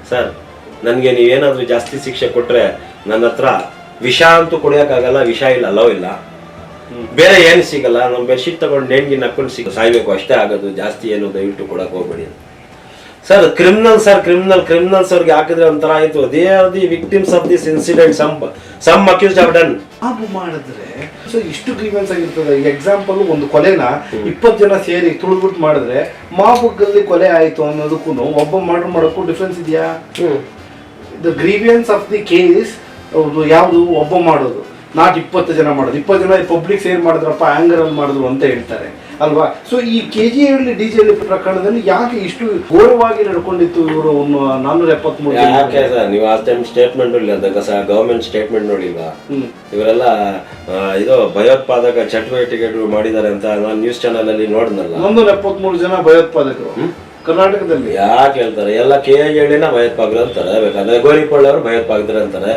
Sir ನನಗೆ ನೀವೇನಾದರೂ ಜಾಸ್ತಿ ಶಿಕ್ಷೆ ಕೊಟ್ಟರೆ ನನ್ನ ಹತ್ರ ವಿಷ ಅಂತೂ ಕುಡಿಯೋಕ್ಕಾಗಲ್ಲ, ವಿಷ ಇಲ್ಲ, ಲವ್ ಇಲ್ಲ, ಬೇರೆ ಏನು ಸಿಗಲ್ಲ. ನಾವು ಬೆಡ್ಶೀಟ್ ತಗೊಂಡು ನೇಣ್ಗಿನ ಹಾಕೊಂಡು ಸಾಯ್ಬೇಕು ಅಷ್ಟೇ ಆಗೋದು, ಜಾಸ್ತಿ ಏನು ದಯವಿಟ್ಟು ಕೊಡಕ್ಕೆ ಹೋಗ್ಬೇಡಿ ಸರ್. ಕ್ರಿಮಿನಲ್ಸ್ ಅವ್ರಿಗೆ ಹಾಕಿದ್ರೆ ಒಂಥರ ಆಯಿತು. They are the victims of this incident, some accused have done. ಹಾಗೆ ಮಾಡಿದ್ರೆ ಸೊ ಇಷ್ಟು ಗ್ರೀವೆನ್ಸ್ ಆಗಿರ್ತದೆ. ಈಗ ಎಕ್ಸಾಂಪಲ್ ಒಂದು ಕೊಲೆನ 20 ಜನ ಸೇರಿ ತುಳಿದ್ಬಿಟ್ಟು ಮಾಡಿದ್ರೆ ಮಾಬುಗ್ಗಲ್ಲಿ ಕೊಲೆ ಆಯಿತು ಅನ್ನೋದಕ್ಕೂ ಒಬ್ಬ ಮರ್ಡರ್ ಮಾಡೋಕ್ಕೂ ಡಿಫ್ರೆನ್ಸ್ ಇದೆಯಾ? The grievance of the case ಯಾವುದು? ಒಬ್ಬ ಮಾಡೋದು, ನಾಟ್ 20 ಜನ ಮಾಡೋದು. 20 ಜನ ಪಬ್ಲಿಕ್ ಸೇರ್ ಮಾಡಿದ್ರಪ್ಪ, ಆಂಗರ್ ಅಲ್ಲಿ ಮಾಡಿದ್ರು ಅಂತ ಹೇಳ್ತಾರೆ ಅಲ್ವಾ? ಸೊ ಈ KGHಳ್ಳಿ DJಹಳ್ಳಿ ಪ್ರಕರಣದಲ್ಲಿ ಯಾಕೆ ಇಷ್ಟು ಘೋರವಾಗಿ ನಡ್ಕೊಂಡಿತ್ತು ಇವರು 473? ಯಾಕೆ ಸರ್ ನೀವು ಆ ಟೈಮ್ ಸ್ಟೇಟ್ಮೆಂಟ್ ಗವರ್ಮೆಂಟ್ ಸ್ಟೇಟ್ಮೆಂಟ್ ನೋಡಿಲ್ವಾ? ಇವರೆಲ್ಲ ಇದು ಭಯೋತ್ಪಾದಕ ಚಟುವಟಿಕೆಗಳು ಮಾಡಿದ್ದಾರೆ ಅಂತ ನಾನು ನ್ಯೂಸ್ ಚಾನಲ್ ಅಲ್ಲಿ ನೋಡಿದ್ನಲ್ಲ. 173 ಜನ ಭಯೋತ್ಪಾದಕರು ಕರ್ನಾಟಕದಲ್ಲಿ. ಯಾಕೆ ಹೇಳ್ತಾರೆ? ಎಲ್ಲ KGHಳ್ಳಿನ ಭಯೋತ್ಪಾದಕರು ಅಂತಾರೆ, ಬೇಕಾದ್ರೆ ಗೋರಿಕೊಳ್ಳಿ ಅವರು ಭಯೋತ್ಪಾದಕರು ಅಂತಾರೆ.